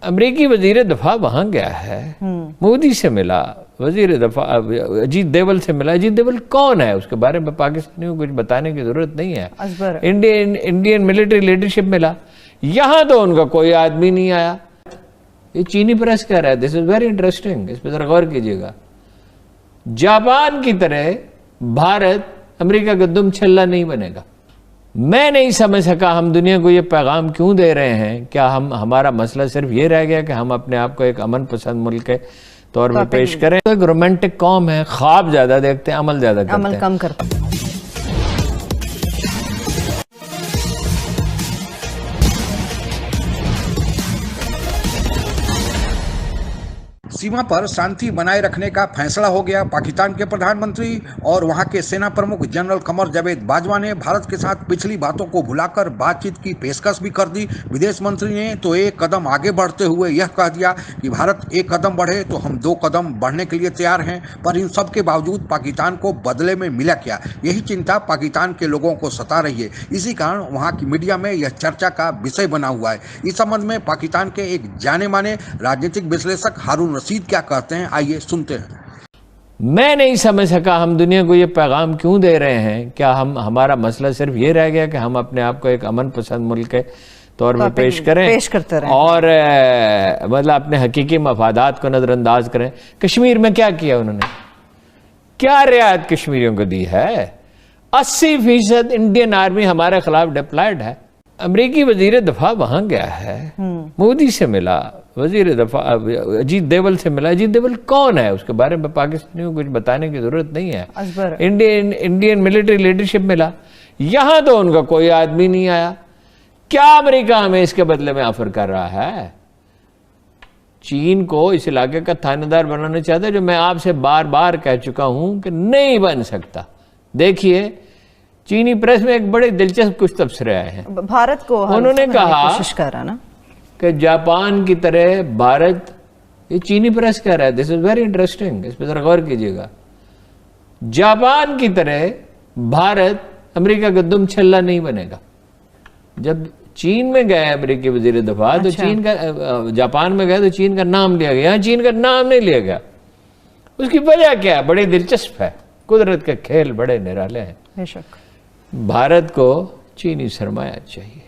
अमरीकी वजीर दफा वहां गया है, मोदी से मिला, वजीर दफा अजीत देवल से मिला। अजीत देवल कौन है, उसके बारे में पाकिस्तानियों को कुछ बताने की जरूरत नहीं है। इंडियन मिलिट्री लीडरशिप मिला, यहां तो उनका कोई आदमी नहीं आया। ये चीनी प्रेस कह रहा है, दिस इज वेरी इंटरेस्टिंग, इस पर जरा गौर कीजिएगा। जापान की तरह भारत अमेरिका का दुम छल्ला नहीं बनेगा। मैं नहीं समझ सका हम दुनिया को ये पैगाम क्यों दे रहे हैं। क्या हमारा मसला सिर्फ ये रह गया कि हम अपने आप को एक अमन पसंद मुल्क के तौर पर पेश करें? तो एक रोमांटिक कौम है, ख्वाब ज्यादा देखते हैं, अमल ज्यादा करते हैं, अमल कम करते हैं। सीमा पर शांति बनाए रखने का फैसला हो गया। पाकिस्तान के प्रधानमंत्री और वहां के सेना प्रमुख जनरल कमर जावेद बाजवा ने भारत के साथ पिछली बातों को भुलाकर बातचीत की पेशकश भी कर दी। विदेश मंत्री ने तो एक कदम आगे बढ़ते हुए यह कह दिया कि भारत एक कदम बढ़े तो हम 2 कदम बढ़ने के लिए तैयार हैं। पर इन सब के बावजूद पाकिस्तान को बदले में मिला क्या, यही चिंता पाकिस्तान के लोगों को सता रही है। इसी कारण वहाँ की मीडिया में यह चर्चा का विषय बना हुआ है। इस संबंध में पाकिस्तान के एक जाने माने राजनीतिक विश्लेषक हारून रशीद क्या कहते हैं, आइए सुनते हैं। मैं नहीं समझ सका हम दुनिया को ये पैगाम क्यों दे रहे हैं। क्या हमारा मसला सिर्फ ये रह गया कि हम अपने आप को एक अमन पसंद मुल्क के तौर पर पेश करते रहें और मतलब अपने हकीकी मफादात को नजरअंदाज करें। कश्मीर में क्या किया उन्होंने, क्या रियायत कश्मीरियों को दी है? 80% इंडियन आर्मी हमारे खिलाफ डिप्लॉयड है। अमरीकी वजीर दफा वहां गया है, मोदी से मिला, वजीर दफा अजीत देवल से मिला। अजीत देवल कौन है, उसके बारे में पाकिस्तानियों को कुछ बताने की जरूरत नहीं है। इंडियन मिलिट्री लीडरशिप मिला, यहां तो उनका कोई आदमी नहीं आया। क्या अमेरिका हमें इसके बदले में ऑफर कर रहा है? चीन को इस इलाके का थानेदार बनाना चाहता है, जो मैं आपसे बार बार कह चुका हूं कि नहीं बन सकता। देखिए, चीनी प्रेस में एक बड़े दिलचस्प कुछ तबसरे आए हैं। भारत को उन्होंने कहा कोशिश कर रहा ना कि जापान की तरह भारत, ये चीनी प्रेस कह रहा है, दिस इज वेरी इंटरेस्टिंग, इस पर जरा गौर कीजिएगा। जापान की तरह भारत अमेरिका का दुम छल्ला नहीं बनेगा। जब चीन में गए अमेरिकी वजीर दफा, तो चीन का, जापान में गए तो चीन का नाम लिया गया, यहाँ चीन का नाम नहीं लिया गया। उसकी वजह क्या है? बड़ी दिलचस्प है। कुदरत के खेल बड़े निराले हैं। बेशक भारत को चीनी सरमाया चाहिए,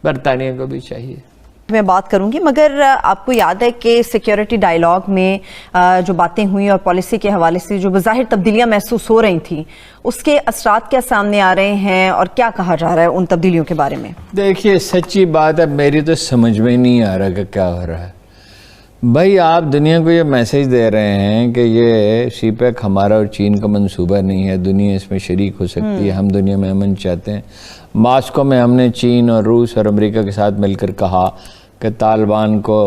बरतानिया को भी चाहिए। मैं बात करूंगी, मगर आपको याद है कि सिक्योरिटी डायलॉग में जो बातें हुई और पॉलिसी के हवाले से जो बज़ाहिर तब्दीलियां महसूस हो रही थी, उसके असरात क्या सामने आ रहे हैं और क्या कहा जा रहा है उन तब्दीलियों के बारे में? देखिए, सच्ची बात है, मेरी तो समझ में नहीं आ रहा कि क्या हो रहा है। भाई, आप दुनिया को ये मैसेज दे रहे हैं कि ये सीपैक हमारा और चीन का मंसूबा नहीं है, दुनिया इसमें शरीक हो सकती है, हम दुनिया में अमन चाहते हैं। मास्को में हमने चीन और रूस और अमेरिका के साथ मिलकर कहा कि तालिबान को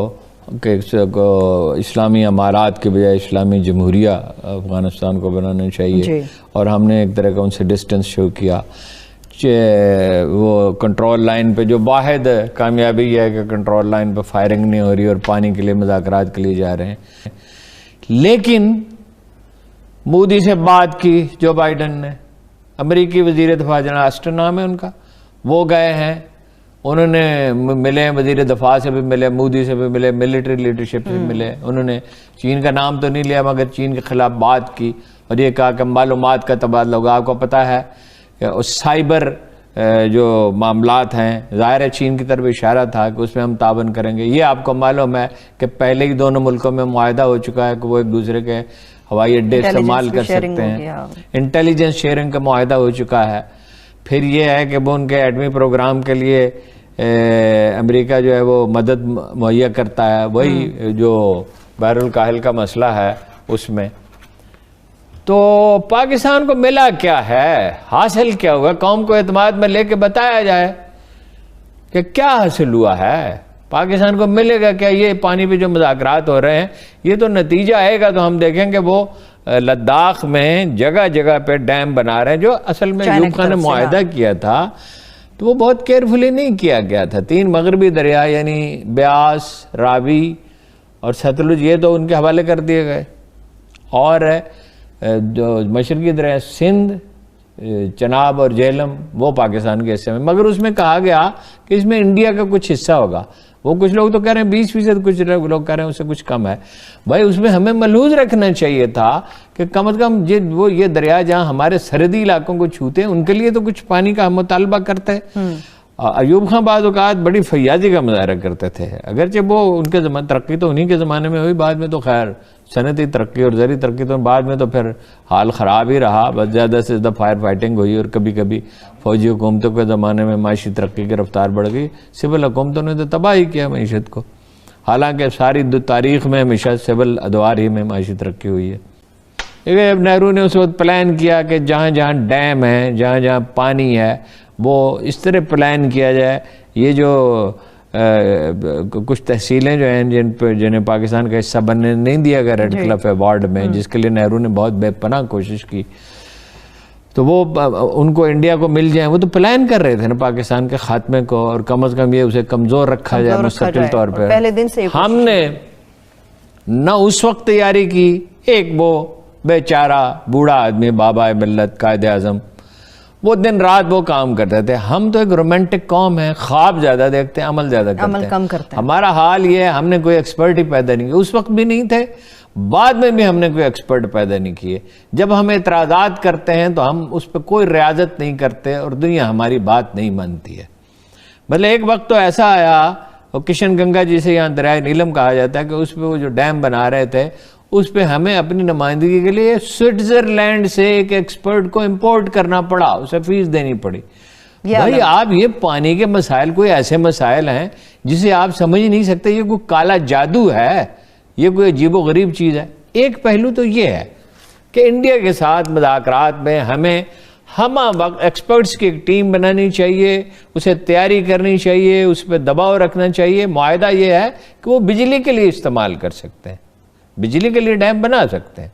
इस्लामी अमारात के बजाय इस्लामी जमहूरिया अफ़गानिस्तान को बनाना चाहिए, और हमने एक तरह का उनसे डिस्टेंस शो किया। वो कंट्रोल लाइन पे जो वाहिद कामयाबी है कि कंट्रोल लाइन पे फायरिंग नहीं हो रही और पानी के लिए मुज़ाकरात के लिए जा रहे हैं। लेकिन मोदी से बात की जो बाइडन ने, अमेरिकी वजीर दफा जनरल ऑस्टिन नाम है उनका, वो गए हैं, उन्होंने मिले, वजीर दफा से भी मिले, मोदी से भी मिले, मिलिट्री लीडरशिप से मिले। उन्होंने चीन का नाम तो नहीं लिया, मगर चीन के खिलाफ बात की और ये कहा कि मालूमात का तबादला होगा। आपको पता है उस साइबर जो मामलात हैं, ज़ाहिर है चीन की तरफ इशारा था कि उसमें हम ताबन करेंगे। ये आपको मालूम है कि पहले ही दोनों मुल्कों में मुआहदा हो चुका है कि वो एक दूसरे के हवाई अड्डे इस्तेमाल कर सकते हैं, इंटेलिजेंस शेयरिंग का मुआहदा हो चुका है। फिर ये है कि वो उनके एटमी प्रोग्राम के लिए अमेरिका जो है वो मदद मुहैया करता है, वही जो बहरुल काहिल का मसला है उसमें। तो पाकिस्तान को मिला क्या है, हासिल क्या हुआ, कौम को एतमाद में लेके बताया जाए कि क्या हासिल हुआ है। पाकिस्तान को मिलेगा क्या? ये पानी पे जो मुज़ाकरात हो रहे हैं, ये तो नतीजा आएगा तो हम देखेंगे वो लद्दाख में जगह जगह पे डैम बना रहे हैं, जो असल में यूब खान ने मुआहदा किया था तो वो बहुत केयरफुली नहीं किया गया था। 3 मगरबी दरिया यानी ब्यास, रावी और सतलुज, ये तो उनके हवाले कर दिए गए, और जो मशरकी दरिया सिंध, चनाब और झेलम वो पाकिस्तान के हिस्से में। मगर उसमें कहा गया कि इसमें इंडिया का कुछ हिस्सा होगा। वो कुछ लोग तो कह रहे हैं 20%, कुछ लोग कह रहे हैं उससे कुछ कम है। भाई उसमें हमें मलहूज रखना चाहिए था कि कम से कम ये दरिया जहाँ हमारे सरहदी इलाकों को छूते हैं उनके लिए तो कुछ पानी का हम मुतालबा करते हैं। अयूब खां बाद औकात बड़ी फैयाजी का मुजाहरा करते थे, अगरचे वो उनके ज़माने तरक्की तो उन्हीं के ज़माने में हुई, बाद में तो खैर सनती तरक्की और ज़री तरक्की तो बाद में तो फिर हाल ख़राब ही रहा, बस ज़्यादा से ज़्यादा फायर फाइटिंग हुई और कभी कभी फ़ौजी हुकूमतों के ज़माने में माशी तरक्की की रफ्तार बढ़ गई, सिविल हुकूमतों ने तो तबाह ही किया मीशत को। हालांकि सारी तारीख़ में हमेशा सिविल अदवार ही में माशी तरक्की हुई है। अब नेहरू ने उस वक्त प्लान किया कि जहाँ जहाँ डैम है, जहाँ जहाँ पानी है, वो इस तरह प्लान किया जाए। ये जो कुछ तहसीलें जो हैं जिन्हें पाकिस्तान का हिस्सा बनने नहीं दिया गया रेड क्लिफ अवार्ड में, जिसके लिए नेहरू ने बहुत बेपनाह कोशिश की, तो वो उनको इंडिया को मिल जाए, वो तो प्लान कर रहे थे ना पाकिस्तान के खात्मे को, और कम अज़ कम ये उसे कमज़ोर रखा जाए मुस्तकिल तौर पर। पहले दिन से हमने न उस वक्त तैयारी की, एक वो बेचारा बूढ़ा आदमी बाबा मिल्लत कायदे आज़म, वो दिन रात वो काम करते थे। हम तो एक रोमांटिक कौम है, ख्वाब ज़्यादा देखते हैं, अमल ज़्यादा करते हैं, अमल कम करते हैं। हमारा हाल ये है, हमने कोई एक्सपर्ट ही पैदा नहीं किया, उस वक्त भी नहीं थे, बाद में भी हमने कोई एक्सपर्ट पैदा नहीं किए। जब हम एतराज़ात करते हैं तो हम उस पर कोई रियाजत नहीं करते और दुनिया हमारी बात नहीं मानती है। भले एक वक्त तो ऐसा आया, और किशन गंगा जी से यहाँ दरिया नीलम कहा जाता है कि उस पर वो जो डैम बना रहे थे उस पर हमें अपनी नुमाइंदगी के लिए स्विट्जरलैंड से एक एक्सपर्ट को इंपोर्ट करना पड़ा, उसे फीस देनी पड़ी। भाई आप ये पानी के मसाइल कोई ऐसे मसाइल हैं जिसे आप समझ ही नहीं सकते, ये कोई काला जादू है, ये कोई अजीबो गरीब चीज़ है। एक पहलू तो ये है कि इंडिया के साथ मुज़ाकरात में हमें हम एक्सपर्ट्स की एक टीम बनानी चाहिए, उसे तैयारी करनी चाहिए, उस पर दबाव रखना चाहिए। मुआहदा ये है कि वो बिजली के लिए इस्तेमाल कर सकते हैं, बिजली के लिए डैम बना सकते हैं,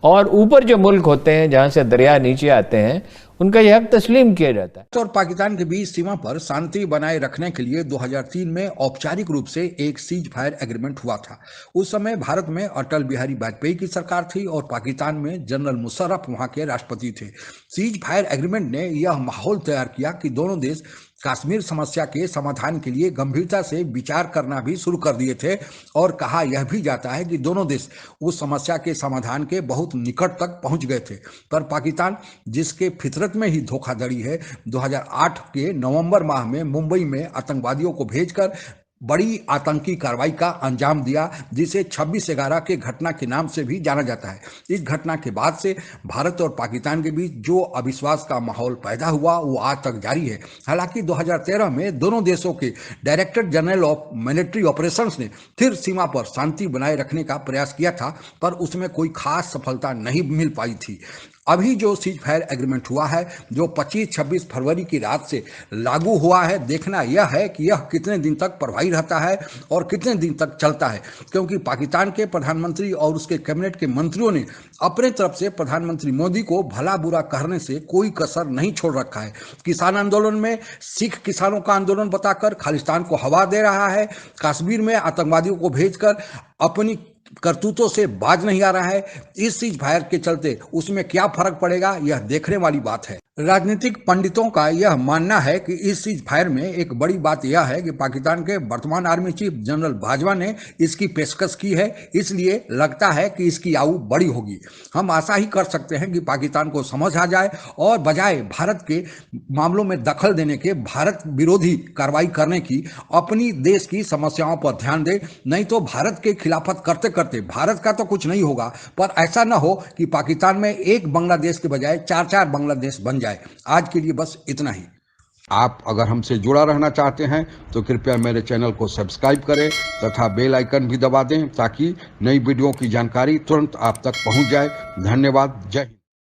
और ऊपर जो मुल्क होते हैं जहां से दरिया नीचे आते हैं उनका यह हक तस्लीम किया जाता है। और पाकिस्तान के बीच सीमा पर शांति बनाए रखने के लिए 2003 में औपचारिक रूप से एक सीज फायर एग्रीमेंट हुआ था। उस समय भारत में अटल बिहारी वाजपेयी की सरकार थी और पाकिस्तान में जनरल मुशर्रफ वहां के राष्ट्रपति थे। सीज फायर एग्रीमेंट ने यह माहौल तैयार किया कि दोनों देश कश्मीर समस्या के समाधान के लिए गंभीरता से विचार करना भी शुरू कर दिए थे, और कहा यह भी जाता है कि दोनों देश उस समस्या के समाधान के बहुत निकट तक पहुंच गए थे। पर पाकिस्तान, जिसके फितरत में ही धोखाधड़ी है, 2008 के नवंबर माह में मुंबई में आतंकवादियों को भेजकर बड़ी आतंकी कार्रवाई का अंजाम दिया, जिसे 26/11 के घटना के नाम से भी जाना जाता है। इस घटना के बाद से भारत और पाकिस्तान के बीच जो अविश्वास का माहौल पैदा हुआ वो आज तक जारी है। हालांकि 2013 में दोनों देशों के director general of military operations ने फिर सीमा पर शांति बनाए रखने का प्रयास किया था, पर उसमें कोई खास सफलता नहीं मिल पाई थी। अभी जो सीज फायर एग्रीमेंट हुआ है, जो 25-26 फरवरी की रात से लागू हुआ है, देखना यह है कि यह कितने दिन तक प्रभावी रहता है और कितने दिन तक चलता है, क्योंकि पाकिस्तान के प्रधानमंत्री और उसके कैबिनेट के मंत्रियों ने अपने तरफ से प्रधानमंत्री मोदी को भला बुरा कहने से कोई कसर नहीं छोड़ रखा है। किसान आंदोलन में सिख किसानों का आंदोलन बताकर खालिस्तान को हवा दे रहा है, कश्मीर में आतंकवादियों को भेजकर अपनी करतूतों से बाज नहीं आ रहा है। इस सीज फायर के चलते उसमें क्या फर्क पड़ेगा, यह देखने वाली बात है। राजनीतिक पंडितों का यह मानना है कि इस सीज फायर में एक बड़ी बात यह है कि पाकिस्तान के वर्तमान आर्मी चीफ जनरल बाजवा ने इसकी पेशकश की है, इसलिए लगता है कि इसकी आयु बड़ी होगी। हम आशा ही कर सकते हैं कि पाकिस्तान को समझ आ जाए और बजाय भारत के मामलों में दखल देने के, भारत विरोधी कार्रवाई करने की, अपनी देश की समस्याओं पर ध्यान दे। नहीं तो भारत के खिलाफत करते करते भारत का तो कुछ नहीं होगा, पर ऐसा न हो कि पाकिस्तान में एक बांग्लादेश के बजाय 4-4 बांग्लादेश बन जाए। आज के लिए बस इतना ही। आप अगर हमसे जुड़ा रहना चाहते हैं तो कृपया मेरे चैनल को सब्सक्राइब करें तथा बेल आइकन भी दबा दें, ताकि नई वीडियो की जानकारी तुरंत आप तक पहुंच जाए। धन्यवाद। जय हिंद।